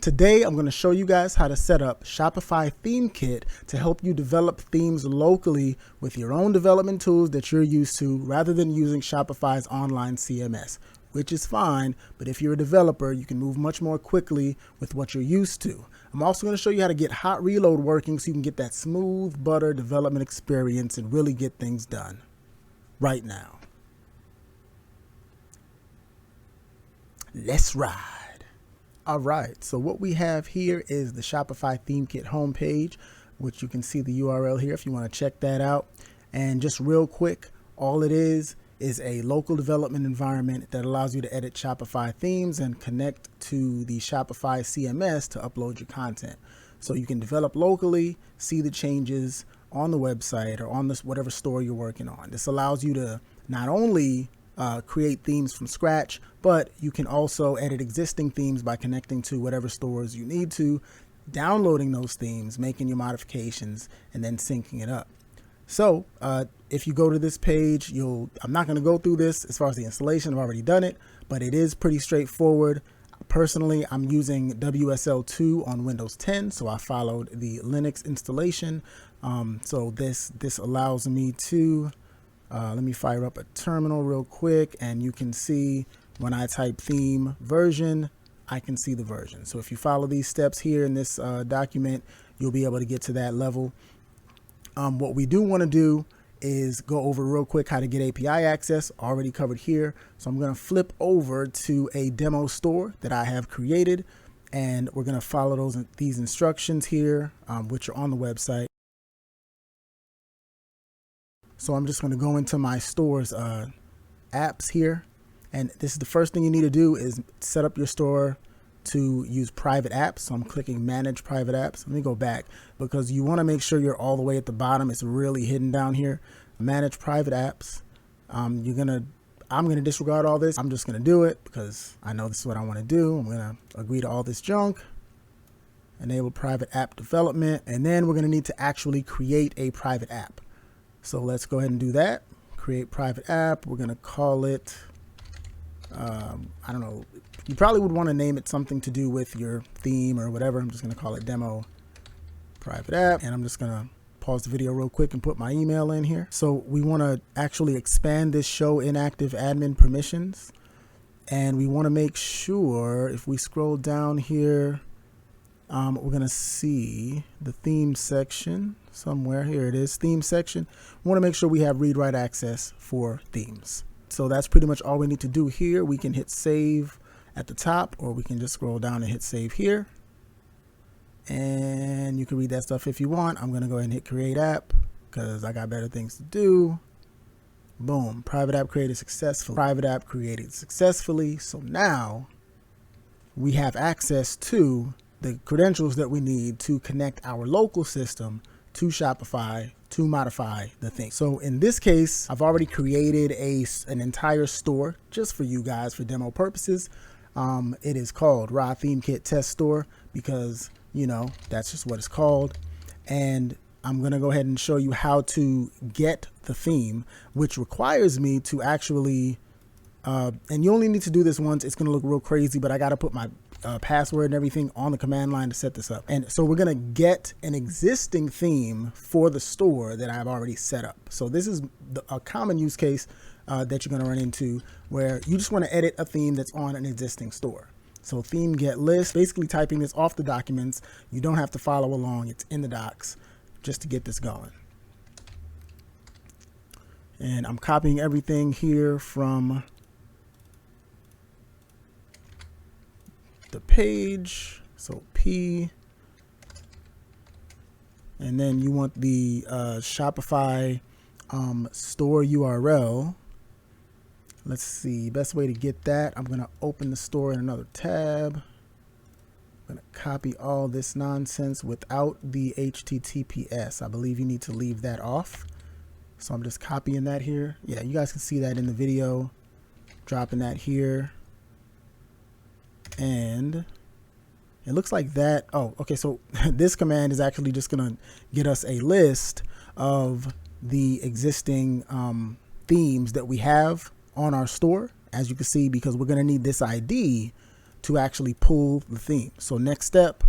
Today, I'm going to show you guys how to set up Shopify Theme Kit to help you develop themes locally with your own development tools that you're used to rather than using Shopify's online CMS, which is fine, but if you're a developer, you can move much more quickly with what you're used to. I'm also going to show you how to get hot reload working so you can get that smooth butter development experience and really get things done right now. Let's ride. All right, so what we have here is the Shopify Theme Kit homepage, which you can see the URL here if you want to check that out. And just real quick, all it is a local development environment that allows you to edit Shopify themes and connect to the Shopify CMS to upload your content. So you can develop locally, see the changes on the website or on this whatever store you're working on. This allows you to not only create themes from scratch, but you can also edit existing themes by connecting to whatever stores you need to, downloading those themes, making your modifications, and then syncing it up. So if you go to this page, I'm not going to go through this as far as the installation. I've already done it, but it is pretty straightforward. Personally, I'm using WSL2 on Windows 10, so I followed the Linux installation. So this allows me to let me fire up a terminal real quick, and you can see when I type theme version, I can see the version. So if you follow these steps here in this document, you'll be able to get to that level. What we do want to do is go over real quick how to get API access, already covered here. So I'm going to flip over to a demo store that I have created, and we're going to follow these instructions here, which are on the website. So I'm just going to go into my store's apps here. And this is the first thing you need to do is set up your store to use private apps. So I'm clicking manage private apps. Let me go back because you want to make sure you're all the way at the bottom. It's really hidden down here. Manage private apps. I'm going to disregard all this. I'm just going to do it because I know this is what I want to do. I'm going to agree to all this junk. Enable private app development. And then we're going to need to actually create a private app. So let's go ahead and do that. Create private app. We're going to call it, I don't know. You probably would want to name it something to do with your theme or whatever. I'm just going to call it demo private app. And I'm just going to pause the video real quick and put my email in here. So we want to actually expand this show inactive admin permissions. And we want to make sure if we scroll down here, we're going to see the theme section somewhere. Here it is, theme section. We want to make sure we have read-write access for themes. So that's pretty much all we need to do here. We can hit save at the top, or we can just scroll down and hit save here. And you can read that stuff if you want. I'm going to go ahead and hit create app because I got better things to do. Boom, private app created successfully. Private app created successfully. So now we have access to the credentials that we need to connect our local system to Shopify to modify the thing. So in this case, I've already created an entire store just for you guys for demo purposes. It is called Raw Theme Kit Test Store because, you know, that's just what it's called. And I'm going to go ahead and show you how to get the theme, which requires me to actually, and you only need to do this once. It's going to look real crazy, but I got to put my password and everything on the command line to set this up. And so we're going to get an existing theme for the store that I've already set up. So this is a common use case that you're going to run into where you just want to edit a theme that's on an existing store. So theme get list, basically typing this off the documents. You don't have to follow along. It's in the docs just to get this going. And I'm copying everything here from the page. So P, and then you want the Shopify store URL. Let's see, best way to get that. I'm going to open the store in another tab. I'm going to copy all this nonsense without the HTTPS. I believe you need to leave that off. So I'm just copying that here. Yeah, you guys can see that in the video. Dropping that here. And it looks like that. Oh, okay. So this command is actually just going to get us a list of the existing themes that we have on our store, as you can see, because we're going to need this ID to actually pull the theme. So next step,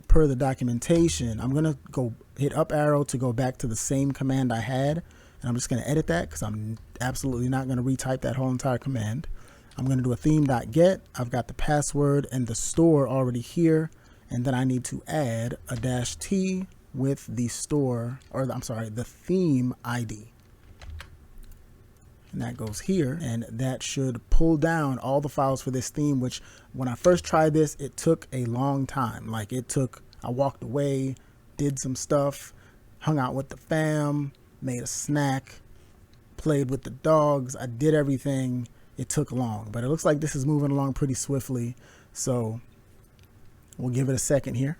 per the documentation, I'm gonna go hit up arrow to go back to the same command I had, and I'm just gonna edit that because I'm absolutely not gonna retype that whole entire command. I'm gonna do a theme.get. I've got the password and the store already here, and then I need to add a -t with the store, or I'm sorry, the theme ID. And that goes here, and that should pull down all the files for this theme, which when I first tried this, it took a long time. Like I walked away, did some stuff, hung out with the fam, made a snack, played with the dogs. I did everything. It took long, but it looks like this is moving along pretty swiftly. So we'll give it a second here.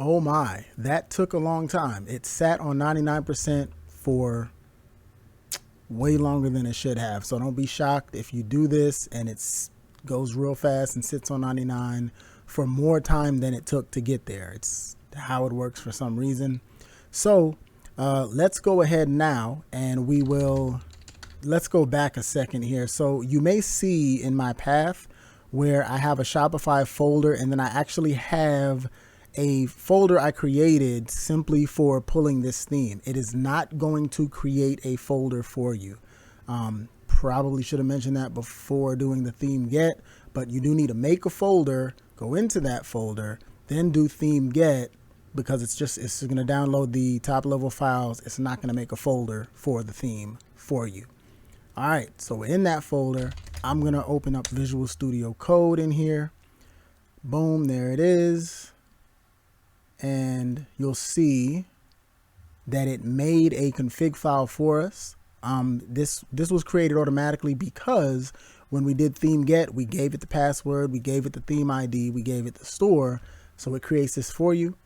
Oh my, that took a long time. It sat on 99% for way longer than it should have. So don't be shocked if you do this and it goes real fast and sits on 99 for more time than it took to get there. It's how it works for some reason. So let's go ahead now and let's go back a second here. So you may see in my path where I have a Shopify folder, and then I actually have a folder I created simply for pulling this theme. It is not going to create a folder for you. Probably should have mentioned that before doing the theme get, but you do need to make a folder, go into that folder, then do theme get, because it's going to download the top level files. It's not going to make a folder for the theme for you. All right, so in that folder, I'm going to open up Visual Studio Code in here. Boom, there it is. And you'll see that it made a config file for us. This was created automatically because when we did theme get, we gave it the password, we gave it the theme ID, we gave it the store. So it creates this for you.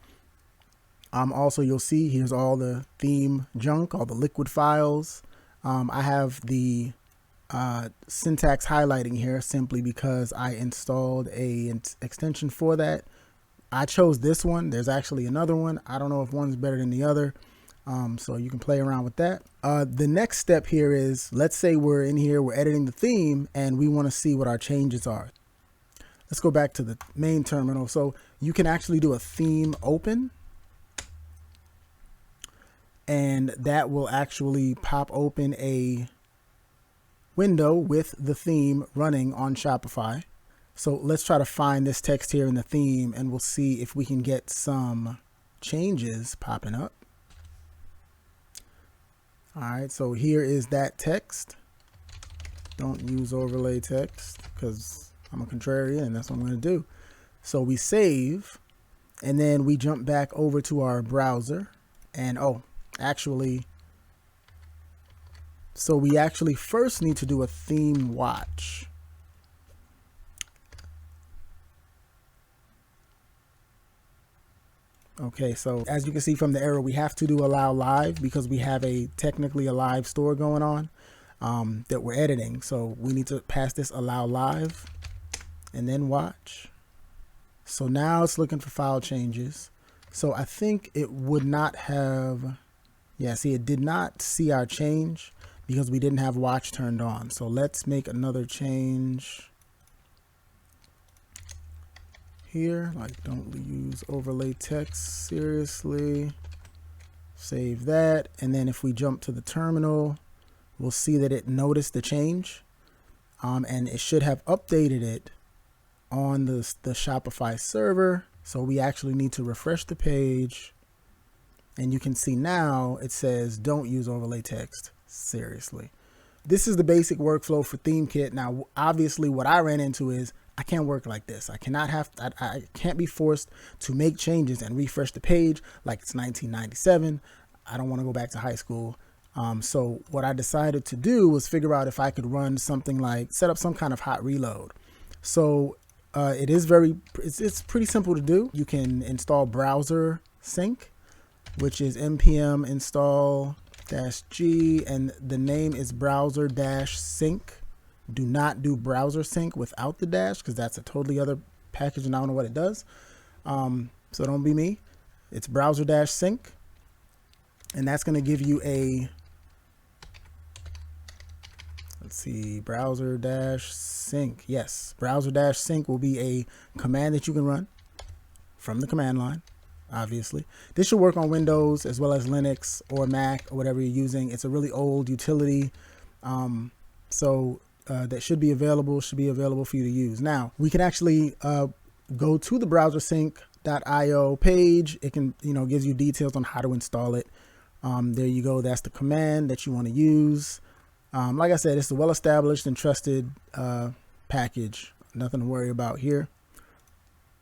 Also, you'll see here's all the theme junk, all the liquid files. I have the syntax highlighting here simply because I installed an extension for that. I chose this one. There's actually another one. I don't know if one's better than the other. So you can play around with that. The next step here is, let's say we're in here, we're editing the theme, and we want to see what our changes are. Let's go back to the main terminal. So you can actually do a theme open, and that will actually pop open a window with the theme running on Shopify. So let's try to find this text here in the theme, and we'll see if we can get some changes popping up. All right, so here is that text. Don't use overlay text because I'm a contrarian and that's what I'm going to do. So we save, and then we jump back over to our browser, and so we actually first need to do a theme watch. Okay, so as you can see from the arrow, we have to do allow live because we have technically a live store going on that we're editing. So we need to pass this allow live and then watch. So now it's looking for file changes. So I think it would not have, it did not see our change because we didn't have watch turned on. So let's make another change here, like don't use overlay text seriously. Save that, and then if we jump to the terminal, we'll see that it noticed the change, and it should have updated it on the Shopify server. So we actually need to refresh the page, and you can see now it says don't use overlay text seriously. this is the basic workflow for Theme Kit. Now, obviously what I ran into is I can't work like this. I can't be forced to make changes and refresh the page like it's 1997. I don't want to go back to high school. So what I decided to do was figure out if I could run something like set up some kind of hot reload. So it's pretty simple to do. You can install browser sync, which is npm install -g, and the name is browser -sync. Do not do browser sync without the dash, because that's a totally other package and I don't know what it does. So don't be me. It's browser -sync, and that's going to give you a, let's see, browser -sync. Yes, browser -sync will be a command that you can run from the command line. Obviously, this should work on Windows as well as Linux or Mac or whatever you're using. It's a really old utility, that should be available for you to use. Now we can actually go to the browsersync.io page. It can, gives you details on how to install it. There you go. That's the command that you want to use. Like I said, it's a well-established and trusted package. Nothing to worry about here.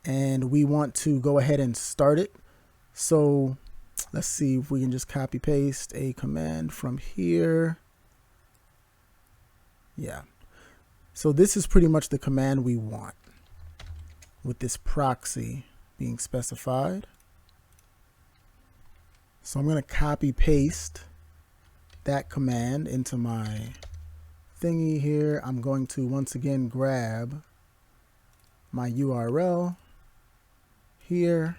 And we want to go ahead and start it. So let's see if we can just copy paste a command from here. Yeah. So this is pretty much the command we want with this proxy being specified. So I'm going to copy paste that command into my thingy here. I'm going to once again grab my URL here.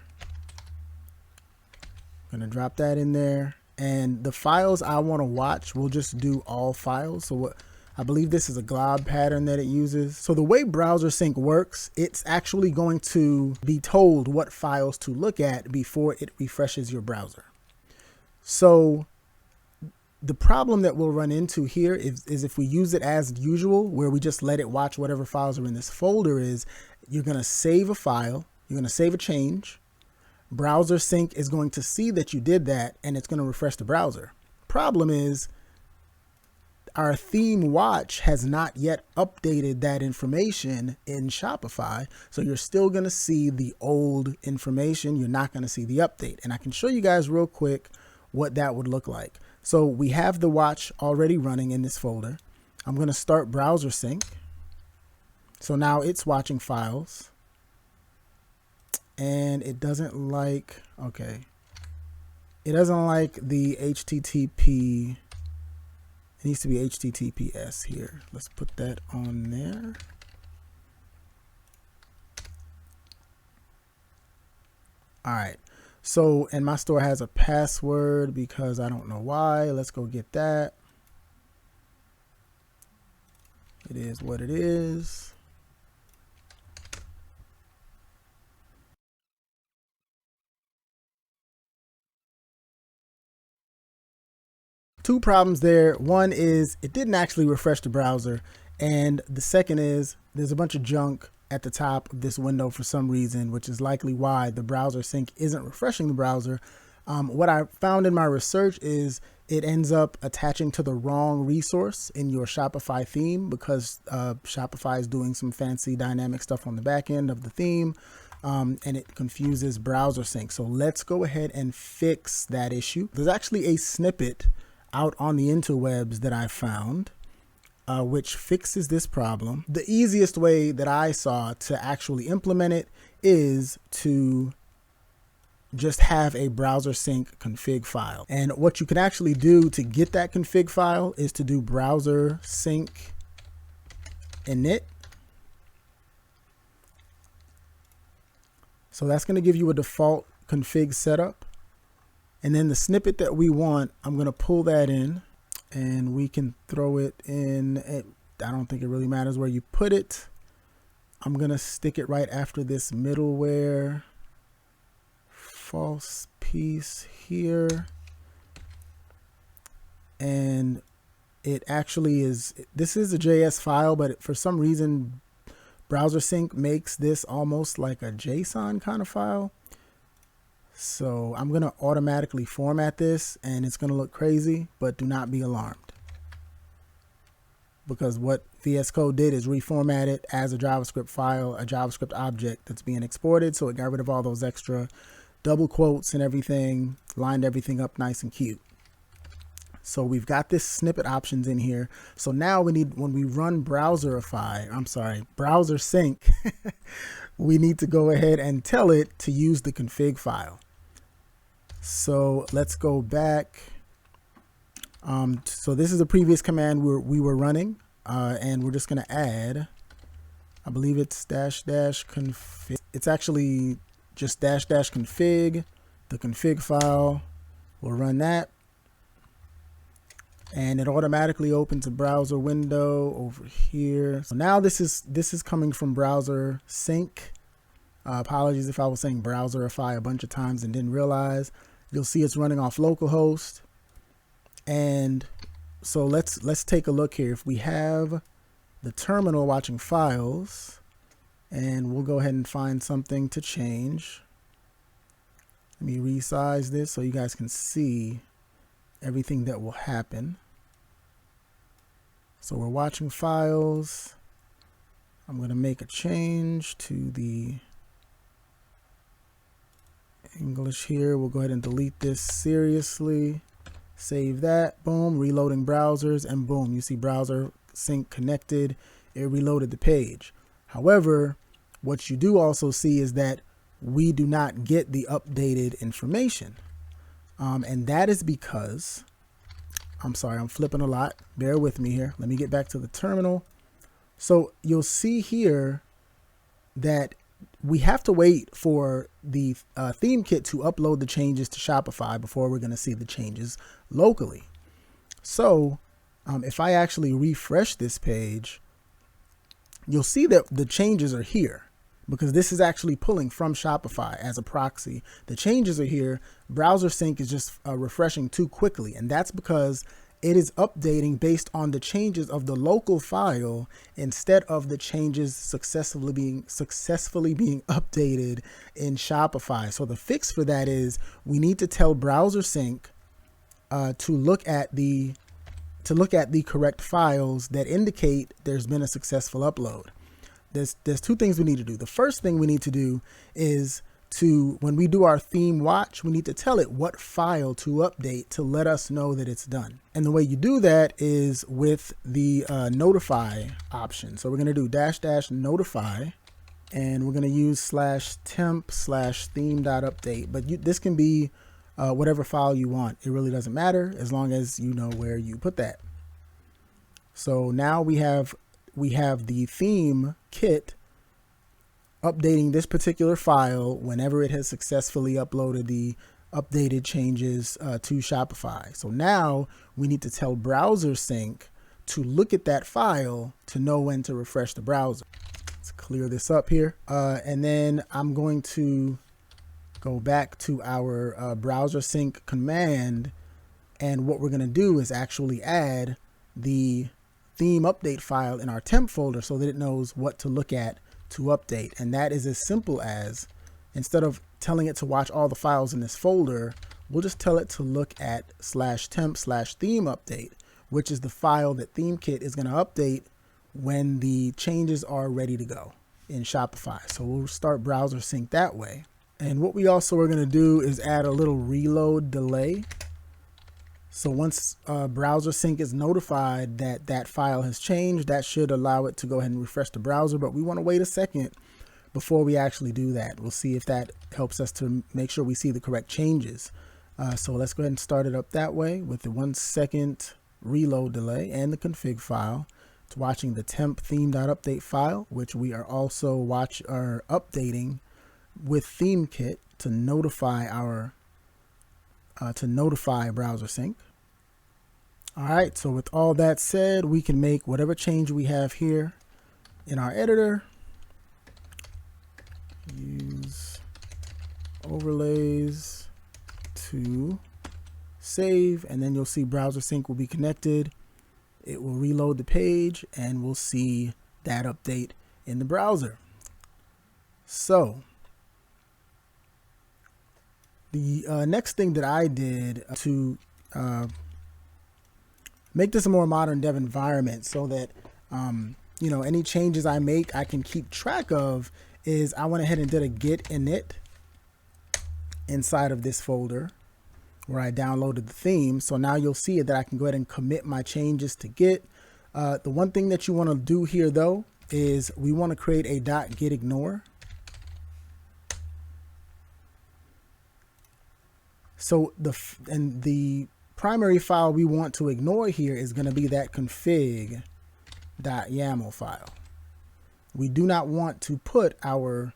I'm going to drop that in there, and the files I want to watch will just do all files. So what I believe this is a glob pattern that it uses. So the way browser sync works, it's actually going to be told what files to look at before it refreshes your browser. So the problem that we'll run into here is if we use it as usual, where we just let it watch whatever files are in this folder, is you're going to save a file, you're going to save a change. Browser sync is going to see that you did that, and it's going to refresh the browser. Problem is, our theme watch has not yet updated that information in Shopify. So you're still going to see the old information. You're not going to see the update. And I can show you guys real quick what that would look like. So we have the watch already running in this folder. I'm going to start browser sync. So now it's watching files. And it doesn't like, it doesn't like the HTTP. It needs to be HTTPS here. Let's put that on there. All right. So, and my store has a password because I don't know why. Let's go get that. It is what it is. Two problems there. One is it didn't actually refresh the browser. And the second is there's a bunch of junk at the top of this window for some reason, which is likely why the browser sync isn't refreshing the browser. What I found in my research is it ends up attaching to the wrong resource in your Shopify theme because Shopify is doing some fancy dynamic stuff on the back end of the theme. And it confuses browser sync. So let's go ahead and fix that issue. There's actually a snippet out on the interwebs that I found, which fixes this problem. The easiest way that I saw to actually implement it is to just have a browser sync config file. And what you can actually do to get that config file is to do browser sync init. So that's going to give you a default config setup. And then the snippet that we want, I'm going to pull that in and we can throw it in. I don't think it really matters where you put it. I'm going to stick it right after this middleware false piece here. And it actually is, this is a JS file, but for some reason, browser sync makes this almost like a JSON kind of file. So I'm going to automatically format this and it's going to look crazy, but do not be alarmed. because what VS Code did is reformat it as a JavaScript file, a JavaScript object that's being exported. So it got rid of all those extra double quotes and everything, lined everything up nice and cute. So we've got this snippet options in here. So now we need, when we run browser sync, we need to go ahead and tell it to use the config file. So let's go back. So this is a previous command we were running, and we're just going to add, I believe it's --config. It's actually just --config, the config file. We'll run that. And it automatically opens a browser window over here. So now this is coming from browser sync. Apologies if I was saying browserify a bunch of times and didn't realize. You'll see it's running off localhost. And so let's take a look here. If we have the terminal watching files, and we'll go ahead and find something to change. Let me resize this so you guys can see everything that will happen. So we're watching files. I'm going to make a change to the English here. We'll go ahead and delete this seriously. Save that, boom, reloading browsers, and boom, you see browser sync connected. It reloaded the page. However, what you do also see is that we do not get the updated information. And that is because, I'm sorry, I'm flipping a lot. Bear with me here. Let me get back to the terminal. So you'll see here that we have to wait for the theme kit to upload the changes to Shopify before we're going to see the changes locally. So if I actually refresh this page, you'll see that the changes are here because this is actually pulling from Shopify as a proxy. The changes are here. Browser sync is just refreshing too quickly. And that's because it is updating based on the changes of the local file instead of the changes successfully being updated in Shopify. So the fix for that is we need to tell browser sync to look at the correct files that indicate there's been a successful upload. There's two things we need to do. The first thing we need to do is when we do our theme watch, we need to tell it what file to update to let us know that it's done. And the way you do that is with the notify option. So we're going to do --notify, and we're going to use /temp/theme.update. But this can be whatever file you want. It really doesn't matter as long as you know where you put that. So now we have the theme kit updating this particular file whenever it has successfully uploaded the updated changes to Shopify. So now we need to tell browser sync to look at that file to know when to refresh the browser. Let's clear this up here. And then I'm going to go back to our browser sync command. And what we're going to do is actually add the theme update file in our temp folder so that it knows what to look at to update. And that is as simple as, instead of telling it to watch all the files in this folder, we'll just tell it to look at /temp/theme update, which is the file that Theme Kit is going to update when the changes are ready to go in Shopify. So we'll start browser sync that way. And what we also are going to do is add a little reload delay. So once browser sync is notified that that file has changed, that should allow it to go ahead and refresh the browser. But we want to wait a second before we actually do that. We'll see if that helps us to make sure we see the correct changes. So let's go ahead and start it up that way with the 1 second reload delay and the config file. It's watching the temp theme.update file, which we are also updating with Theme Kit to notify browser sync. All right, so with all that said, we can make whatever change we have here in our editor. Use overlays to save, and then you'll see browser sync will be connected. It will reload the page and we'll see that update in the browser. So the next thing that I did to make this a more modern dev environment so that, you know, any changes I make, I can keep track of. Is I went ahead and did a git init inside of this folder where I downloaded the theme. So now you'll see that I can go ahead and commit my changes to Git. The one thing that you want to do here though is we want to create a .gitignore. So the primary file we want to ignore here is going to be that config.yaml file. We do not want to put our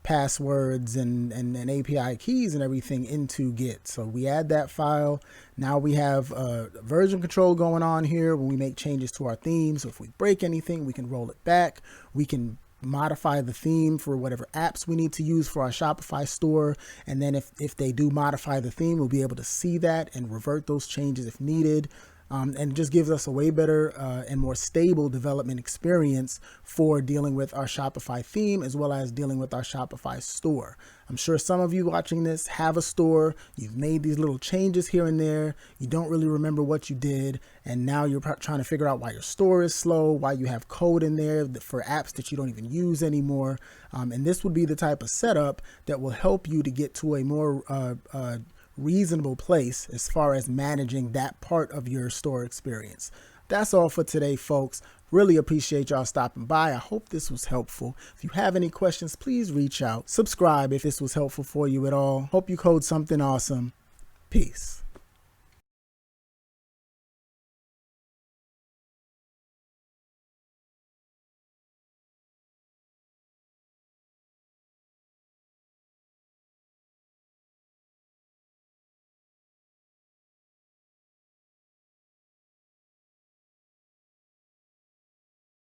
passwords and API keys and everything into Git. So we add that file. Now we have version control going on here when we make changes to our theme. So if we break anything, we can roll it back. We can modify the theme for whatever apps we need to use for our Shopify store. And then if they do modify the theme, we'll be able to see that and revert those changes if needed. And it just gives us a way better and more stable development experience for dealing with our Shopify theme as well as dealing with our Shopify store. I'm sure some of you watching this have a store. You've made these little changes here and there. You don't really remember what you did. And now you're trying to figure out why your store is slow, why you have code in there for apps that you don't even use anymore. And this would be the type of setup that will help you to get to a more reasonable place as far as managing that part of your store experience. That's all for today, folks. Really appreciate y'all stopping by. I hope this was helpful. If you have any questions, please reach out. Subscribe if this was helpful for you at all. Hope you code something awesome. Peace.